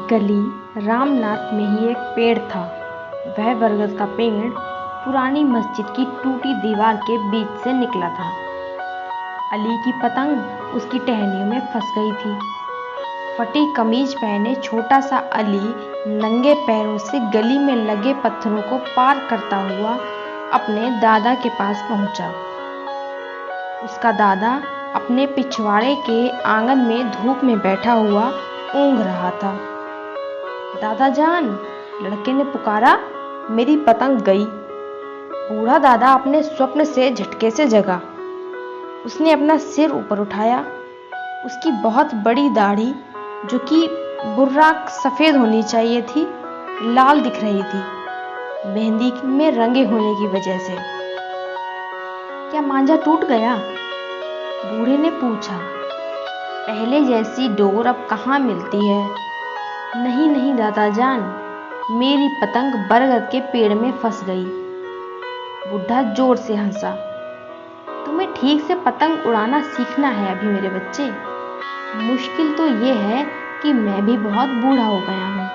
गली रामनाथ में ही एक पेड़ था। वह बरगद का पेड़ पुरानी मस्जिद की टूटी दीवार के बीच से निकला था। अली की पतंग उसकी टहनियों में फंस गई थी। फटी कमीज पहने छोटा सा अली नंगे पैरों से गली में लगे पत्थरों को पार करता हुआ अपने दादा के पास पहुंचा। उसका दादा अपने पिछवाड़े के आंगन में धूप में बैठा हुआ ऊँघ रहा था। दादा जान, लड़के ने पुकारा, मेरी पतंग गई। बूढ़ा दादा अपने स्वप्न से झटके से जगा। उसने अपना सिर ऊपर उठाया। उसकी बहुत बड़ी दाढ़ी, जो कि बुर्राक सफ़ेद होनी चाहिए थी, लाल दिख रही थी, मेहंदी में रंगे होने की वजह से। क्या मांझा टूट गया? बूढ़े ने पूछा। पहले जैसी डोर अब कहाँ मिलती है? नहीं नहीं दादा जान, मेरी पतंग बरगद के पेड़ में फंस गई। बुढ़ा जोर से हंसा। तुम्हें ठीक से पतंग उड़ाना सीखना है अभी मेरे बच्चे। मुश्किल तो ये है कि मैं भी बहुत बूढ़ा हो गया हूँ,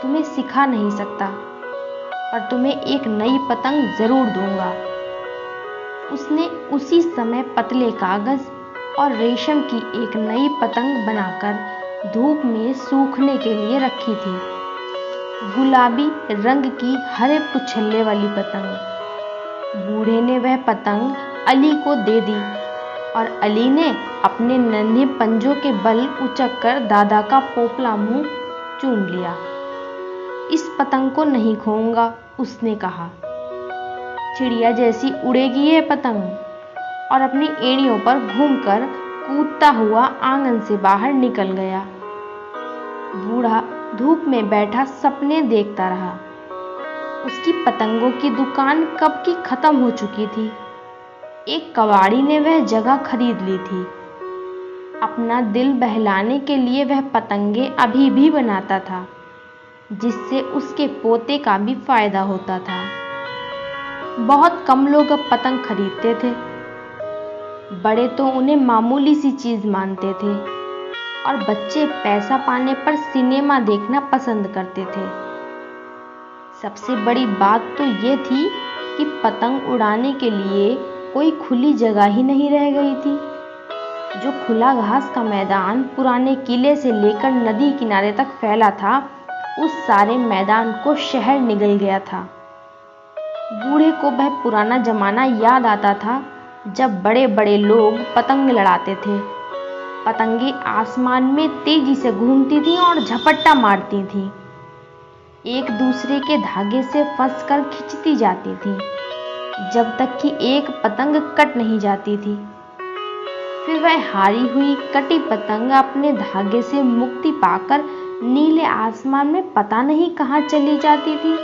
तुम्हें सिखा नहीं सकता, पर तुम्हें एक नई पतंग जरूर दूंगा। उसने उसी समय पतले कागज और रेशम की एक नई पतंग बनाकर धूप में सूखने के लिए रखी थी। गुलाबी रंग की हरे पुछल्ले वाली पतंग। बूढ़े ने वह पतंग अली को दे दी और अली ने अपने नन्हे पंजों के बल उचक कर दादा का पोपला मुंह चूम लिया। इस पतंग को नहीं खोऊंगा, उसने कहा। चिड़िया जैसी उड़ेगी ये पतंग, और अपनी एड़ियों पर घूमकर कूदता हुआ आंगन से बाहर निकल गया। बूढ़ा धूप में बैठा सपने देखता रहा। उसकी पतंगों की दुकान कब की खत्म हो चुकी थी। एक कबाड़ी ने वह जगह खरीद ली थी। अपना दिल बहलाने के लिए वह पतंगे अभी भी बनाता था, जिससे उसके पोते का भी फायदा होता था। बहुत कम लोग अब पतंग खरीदते थे। बड़े तो उन्हें मामूली सी चीज मानते थे, और बच्चे पैसा पाने पर सिनेमा देखना पसंद करते थे। सबसे बड़ी बात तो ये थी कि पतंग उड़ाने के लिए कोई खुली जगह ही नहीं रह गई थी। जो खुला घास का मैदान पुराने किले से लेकर नदी किनारे तक फैला था, उस सारे मैदान को शहर निगल गया था। बूढ़े को वह पुराना जमाना याद आता था, जब बड़े बड़े लोग पतंग लड़ाते थे। पतंगे आसमान में तेजी से घूमती थीं और झपट्टा मारती थीं। एक दूसरे के धागे से फंसकर खिंचती जाती थीं, जब तक कि एक पतंग कट नहीं जाती थी। फिर वह हारी हुई कटी पतंग अपने धागे से मुक्ति पाकर नीले आसमान में पता नहीं कहाँ चली जाती थी।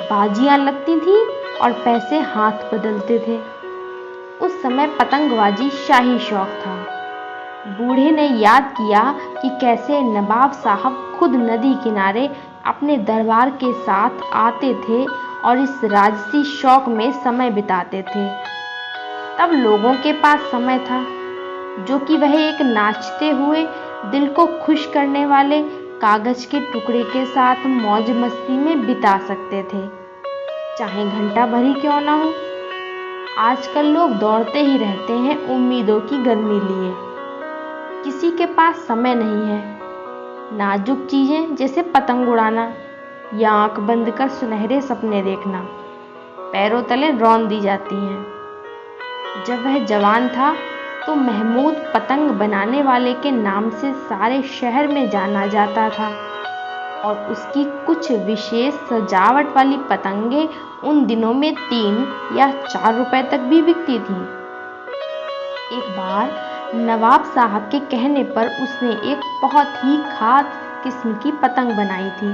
बाजियां लगती थीं और पैसे हाथ बदलते थे। उस समय पतंगबाजी शाही शौक था। बूढ़े ने याद किया कि कैसे नवाब साहब खुद नदी किनारे अपने दरबार के साथ आते थे और इस राजसी शौक में समय बिताते थे। तब लोगों के पास समय था, जो कि वह एक नाचते हुए दिल को खुश करने वाले कागज के टुकड़े के साथ मौज मस्ती में बिता सकते थे, चाहे घंटा भर ही क्यों ना हो। आजकल लोग दौड़ते ही रहते हैं उम्मीदों की गर्मी लिए। किसी के पास समय नहीं है। नाजुक चीजें जैसे पतंग उड़ाना या आंख बंद कर सुनहरे सपने देखना पैरों तले रौंद दी जाती हैं। जब वह जवान था तो महमूद पतंग बनाने वाले के नाम से सारे शहर में जाना जाता था, और उसकी कुछ विशेष सजावट वाली पतंगे उन दिनों में 3 या 4 रुपए तक भी बिकती थीं। एक बार नवाब साहब के कहने पर उसने एक बहुत ही खास किस्म की पतंग बनाई थी,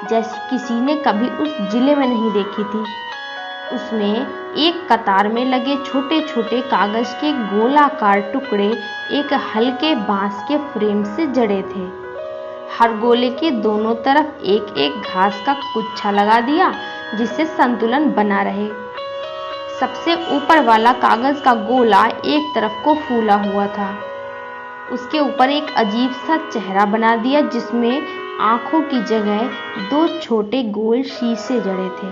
जैसी किसी ने कभी उस जिले में नहीं देखी थी। उसमें एक कतार में लगे छोटे छोटे कागज के गोलाकार टुकड़े एक हल्के बांस के फ्रेम से जड़े थे। हर गोले के दोनों तरफ एक एक घास का गुच्छा लगा दिया, जिससे संतुलन बना रहे। सबसे ऊपर वाला कागज का गोला एक तरफ को फूला हुआ था। उसके ऊपर एक अजीब सा चेहरा बना दिया, जिसमें आंखों की जगह दो छोटे गोल शीशे जड़े थे।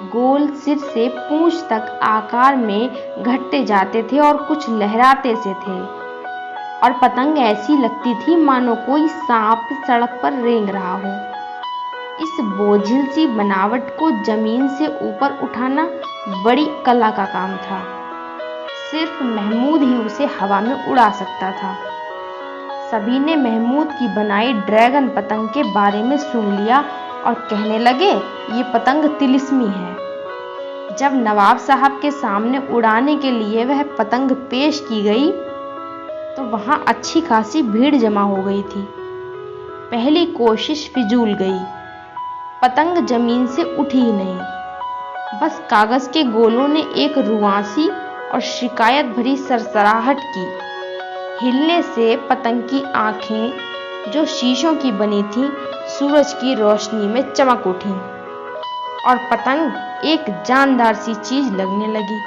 गोल सिर से पूंछ तक आकार में घटते जाते थे और कुछ लहराते से थे, और पतंग ऐसी लगती थी मानो कोई सांप सड़क पर रेंग रहा हो। इस बोझिल सी बनावट को जमीन से ऊपर उठाना बड़ी कला का काम था। सिर्फ महमूद ही उसे हवा में उड़ा सकता था। सभी ने महमूद की बनाई ड्रैगन पतंग के बारे में सुन लिया और कहने लगे, ये पतंग तिलिस्मी है। जब नवाब साहब के सामने उड़ाने के लिए वह पतंग पेश की गई तो वहां अच्छी खासी भीड़ जमा हो गई थी। पहली कोशिश फिजूल गई। पतंग जमीन से उठी ही नहीं। बस कागज के गोलों ने एक रुआंसी और शिकायत भरी सरसराहट की। हिलने से पतंग की आंखें, जो शीशों की बनी थीं, सूरज की रोशनी में चमक उठी और पतंग एक जानदार सी चीज लगने लगी।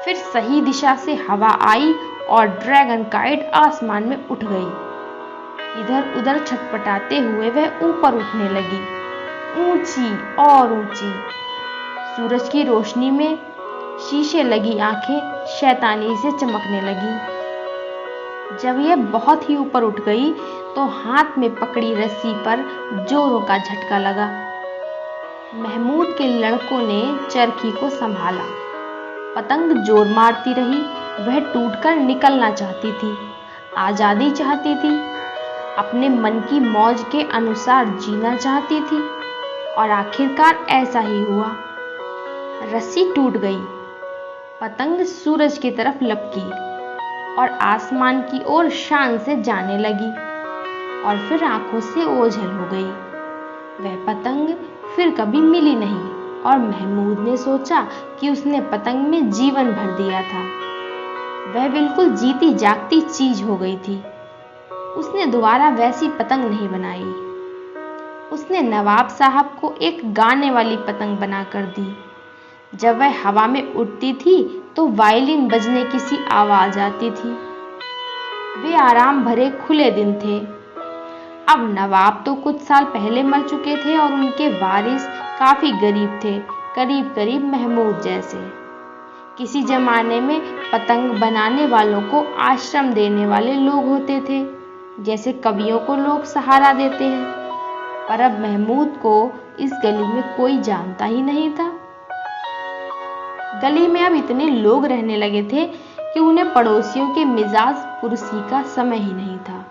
फिर सही दिशा से हवा आई और ड्रैगन काइट आसमान में उठ गई। इधर उधर छटपटाते हुए वह ऊपर उठने लगी, ऊंची और ऊंची। सूरज की रोशनी में शीशे लगी आंखें शैतानी से चमकने लगी। जब यह बहुत ही ऊपर उठ गई तो हाथ में पकड़ी रस्सी पर जोरों का झटका लगा। महमूद के लड़कों ने चरखी को संभाला। पतंग जोर मारती रही। वह टूटकर निकलना चाहती थी, आजादी चाहती थी, अपने मन की मौज के अनुसार जीना चाहती थी, और आखिरकार ऐसा ही हुआ। रस्सी टूट गई। पतंग सूरज की तरफ लपकी और आसमान की ओर शान से जाने लगी, और फिर आंखों से ओझल हो गई। वह पतंग फिर कभी मिली नहीं, और महमूद ने सोचा कि उसने पतंग में जीवन भर दिया था। वह बिल्कुल जीती जागती चीज हो गई थी। उसने दोबारा वैसी पतंग नहीं बनाई। उसने नवाब साहब को एक गाने वाली पतंग बनाकर दी। जब वह हवा में उड़ती थी तो वायलिन बजने की सी आवाज आती थी। वे आराम भरे खुले दिन थे। अब नवाब तो कुछ साल पहले मर चुके थे और उनके वारिस काफी गरीब थे, करीब करीब महमूद जैसे। किसी जमाने में पतंग बनाने वालों को आश्रम देने वाले लोग होते थे, जैसे कवियों को लोग सहारा देते हैं। पर अब महमूद को इस गली में कोई जानता ही नहीं था। गली में अब इतने लोग रहने लगे थे कि उन्हें पड़ोसियों के मिजाज पुरसी का समय ही नहीं था।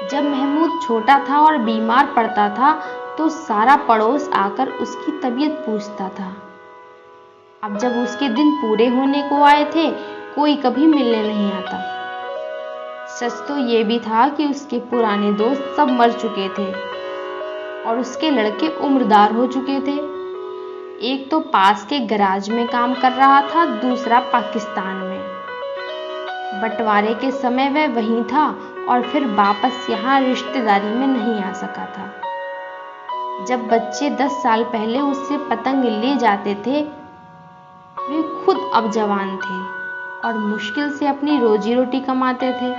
जब महमूद छोटा था और बीमार पड़ता था तो सारा पड़ोस आकर उसकी तबीयत पूछता था। अब जब उसके दिन पूरे होने को आए थे, कोई कभी मिलने नहीं आता। सच तो ये भी था कि उसके पुराने दोस्त सब मर चुके थे और उसके लड़के उम्रदार हो चुके थे। एक तो पास के गराज में काम कर रहा था, दूसरा पाकिस्तान में। बंटवारे के समय वह वहीं था और फिर वापस यहाँ रिश्तेदारी में नहीं आ सका था। जब बच्चे 10 साल पहले उससे पतंग ले जाते थे, वे खुद अब जवान थे और मुश्किल से अपनी रोजी रोटी कमाते थे।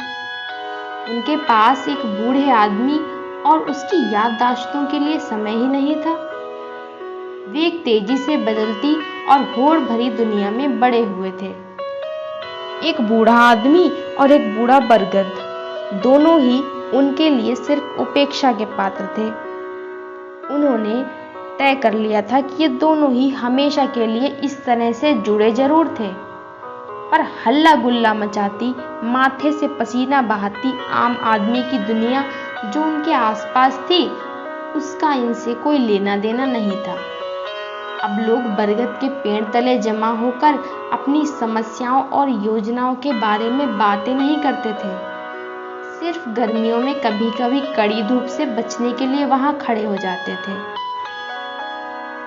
उनके पास एक बूढ़े आदमी और उसकी याददाश्तों के लिए समय ही नहीं था। वे एक तेजी से बदलती और होड़ भरी दुनिया में बड़े हुए थे। एक बूढ़ा आदमी और एक बूढ़ा बरगद, दोनों ही उनके लिए सिर्फ उपेक्षा के पात्र थे। उन्होंने तय कर लिया था कि ये दोनों ही हमेशा के लिए इस तरह से जुड़े जरूर थे, पर हल्ला गुल्ला मचाती, माथे से पसीना बहाती आम आदमी की दुनिया जो उनके आसपास थी, उसका इनसे कोई लेना देना नहीं था। अब लोग बरगद के पेड़ तले जमा होकर अपनी समस्याओं और योजनाओं के बारे में बातें नहीं करते थे। सिर्फ गर्मियों में कभी कभी कड़ी धूप से बचने के लिए वहां खड़े हो जाते थे।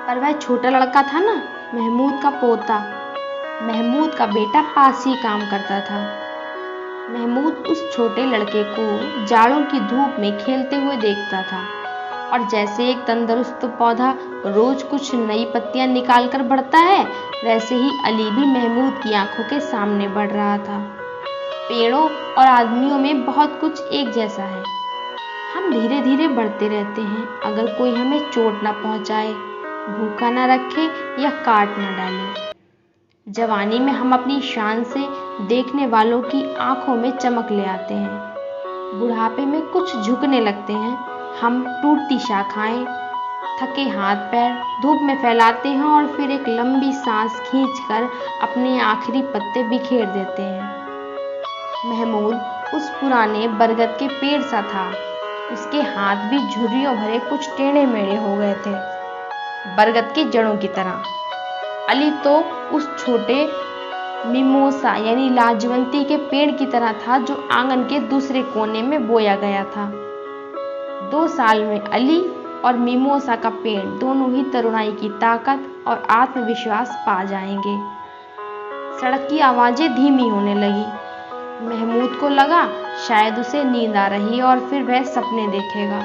पर वह छोटा लड़का था ना, महमूद का पोता, महमूद का बेटा पास ही काम करता था। महमूद उस छोटे लड़के को जाड़ों की धूप में खेलते हुए देखता था, और जैसे एक तंदुरुस्त पौधा रोज कुछ नई पत्तियां निकाल कर बढ़ता है, वैसे ही अली भी महमूद की आंखों के सामने बढ़ रहा था। पेड़ों और आदमियों में बहुत कुछ एक जैसा है। हम धीरे धीरे बढ़ते रहते हैं, अगर कोई हमें चोट ना पहुंचाए, भूखा ना रखे या काट ना डाले। जवानी में हम अपनी शान से देखने वालों की आंखों में चमक ले आते हैं। बुढ़ापे में कुछ झुकने लगते हैं, हम टूटती शाखाएं, थके हाथ पैर धूप में फैलाते हैं और फिर एक लंबी सांस खींचकर अपने आखिरी पत्ते बिखेर देते हैं। महमूद उस पुराने बरगद के पेड़ सा था। उसके हाथ भी झुर्रियों भरे कुछ टेढ़े मेढ़े हो गए थे, बरगद की जड़ों की तरह। अली तो उस छोटे मिमोसा यानी लाजवंती के पेड़ की तरह था जो आंगन के दूसरे कोने में बोया गया था। 2 साल में अली और मिमोसा का पेड़ दोनों ही तरुणाई की ताकत और आत्मविश्वास पा जाएंगे। सड़क की आवाजें धीमी होने लगी। महमूद को लगा शायद उसे नींद आ रही और फिर वह सपने देखेगा।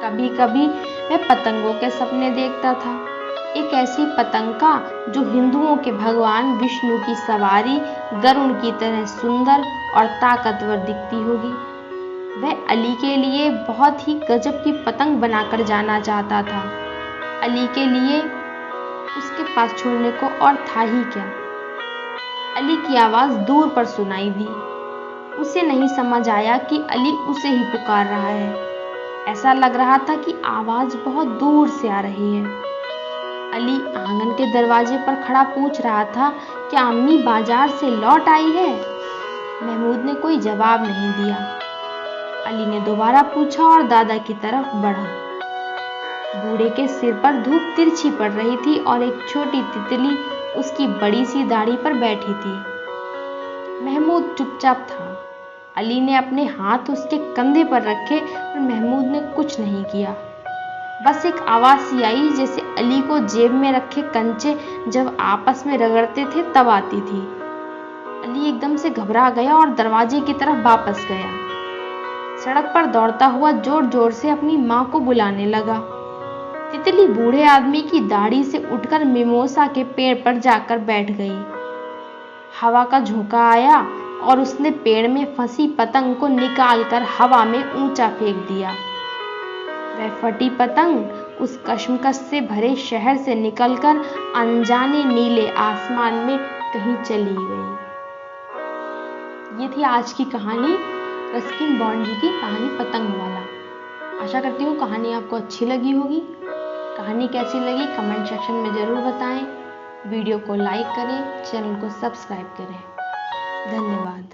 कभी कभी वह पतंगों के सपने देखता था, एक ऐसी पतंग का जो हिंदुओं के भगवान विष्णु की सवारी गरुड़ की तरह सुंदर और ताकतवर दिखती होगी। वह अली के लिए बहुत ही गजब की पतंग बनाकर जाना चाहता था। अली के लिए उसके पास छोड़ने को और था ही क्या। अली की आवाज दूर पर सुनाई दी। उसे नहीं समझ आया कि अली उसे ही पुकार रहा है। ऐसा लग रहा था कि आवाज बहुत दूर से आ रही है। अली आंगन के दरवाजे पर खड़ा पूछ रहा था, क्या अम्मी बाजार से लौट आई है? महमूद ने कोई जवाब नहीं दिया। अली ने दोबारा पूछा और दादा की तरफ बढ़ा। बूढ़े के सिर पर धूप तिरछी पड़ रही थी और एक छोटी तितली उसकी बड़ी सी दाढ़ी पर बैठी थी। महमूद चुपचाप था। अली ने अपने हाथ उसके कंधे पर रखे पर महमूद ने कुछ नहीं किया। बस एक आवाज सी आई जैसे अली को जेब में रखे कंचे जब आपस में रगड़ते थे तब आती थी। अली एकदम से घबरा गया और दरवाजे की तरफ वापस गया। सड़क पर दौड़ता हुआ जोर जोर से अपनी माँ को बुलाने लगा। तितली बूढ़े आदमी की दाढ़ी से उठकर मिमोसा के पेड़ पर जाकर बैठ गई। हवा का झोंका आया और उसने पेड़ में फंसी पतंग को निकालकर हवा में ऊंचा फेंक दिया। वह फटी पतंग उस कश्मकश से भरे शहर से निकलकर अनजाने नीले आसमान में कहीं चली गई। ये थी आज की कहानी, रस्किन बॉन्ड जी की कहानी पतंग वाला। आशा करती हूँ कहानी आपको अच्छी लगी होगी। कहानी कैसी लगी कमेंट सेक्शन में ज़रूर बताएं। वीडियो को लाइक करें, चैनल को सब्सक्राइब करें। धन्यवाद।